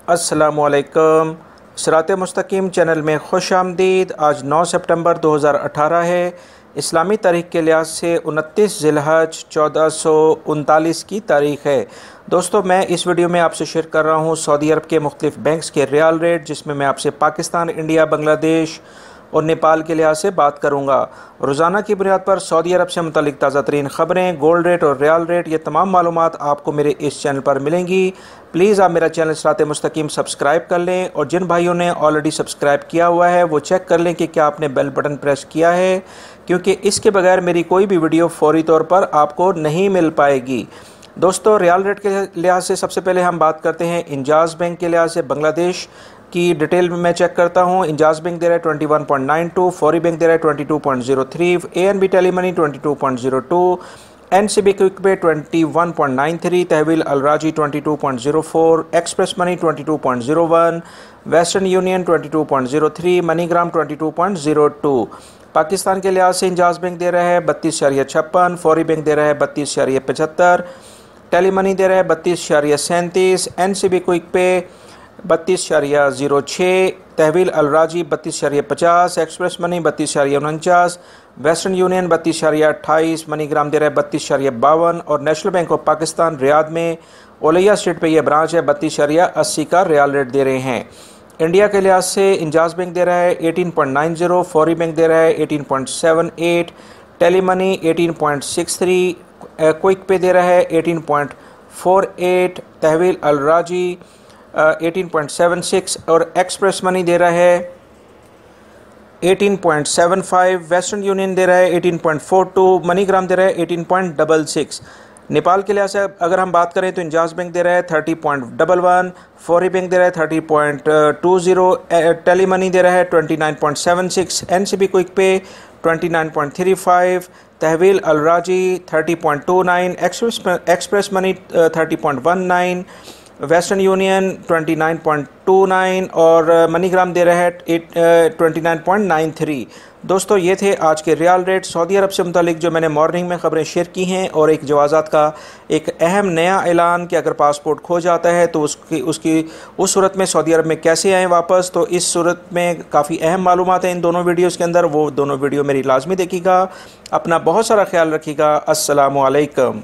अस्सलामुअलैकुम। सिरात मुस्तकीम चैनल में खुश आमदीद। आज 9 सितंबर 2018 है। इस्लामी तारीख के लिहाज से 29 ज़िलहज 1439 की तारीख़ है। दोस्तों, मैं इस वीडियो में आपसे शेयर कर रहा हूँ सऊदी अरब के मुख्तलिफ बैंक्स के रियाल रेट, जिसमें मैं आपसे पाकिस्तान, इंडिया, बांग्लादेश और नेपाल के लिहाज से बात करूँगा। रोज़ाना की बुनियाद पर सऊदी अरब से मुतल्लिक ताज़ा तरीन ख़बरें, गोल्ड रेट और रियाल रेट, ये तमाम मालूमात आपको मेरे इस चैनल पर मिलेंगी। प्लीज़ आप मेरा चैनल सिरात मुस्तकीम सब्सक्राइब कर लें, और जिन भाइयों ने ऑलरेडी सब्सक्राइब किया हुआ है वो चेक कर लें कि क्या आपने बेल बटन प्रेस किया है, क्योंकि इसके बगैर मेरी कोई भी वीडियो फौरी तौर पर आपको नहीं मिल पाएगी। दोस्तों, रियाल रेट के लिहाज से सबसे पहले हम बात करते हैं इंजाज़ बैंक के लिहाज से। बांग्लादेश की डिटेल में मैं चेक करता हूँ। इंजाज़ बैंक दे रहा है 21.92, फौरी बैंक दे रहा है 22.03, ANB Telemoney 22.02, NCB Quick Pay 21.93, Tahweel Alrajhi 22.04, Express Money 22.01, Western Union 22.03, MoneyGram 22.02। Pakistan के लिहाज से इंजाज़ बैंक दे रहा है 32.56, फौरी बैंक दे रहा है 32.75, टेलीमनी दे रहा है 32.37, NCB Quick Pay 32.06, Tahweel Alrajhi 32.50, Express Money 32.49, Western Union 32.28, MoneyGram दे रहा है 32.52, और National Bank of Pakistan Riyadh में ओलिया स्ट्रीट पे यह ब्रांच है 32.80 का रियाल रेट दे रहे हैं। इंडिया के लिहाज से इंजाज़ बैंक दे रहा है 18.90, फौरी बैंक दे रहा है 18.78, टेलीमनी 18.63, क्विक पे दे रहा है 18.48, तहवील अलराजी 18.76 और एक्सप्रेस मनी दे रहा है 18.75, वेस्टर्न यूनियन दे रहा है 18.42, मनीग्राम दे रहा है 18.66। नेपाल के लिहाज से अगर हम बात करें तो इंजाज़ बैंक दे रहा है 30.11, फौरी बैंक दे रहा है 30.20, टेलीमनी दे रहा है 29.76, NCB Quick Pay 29.35, Tahweel Alrajhi 30.29, Express Money 30.19, Western Union 29.29 और मनीग्राम दे रहा है 29.93। दोस्तों, ये थे आज के रियाल रेट सऊदी अरब से मुतालिक जो मैंने मॉर्निंग में ख़बरें शेयर की हैं, और एक जवाज़ात का एक अहम नया ऐलान कि अगर पासपोर्ट खो जाता है तो उस सूरत में सऊदी अरब में कैसे आएँ वापस। तो इस सूरत में काफ़ी अहम मालूमात हैं इन दोनों वीडियोज़ के अंदर। वो दोनों वीडियो मेरी लाजमी देखिएगा। अपना बहुत सारा ख्याल रखिएगा। अस्सलामु अलैकुम।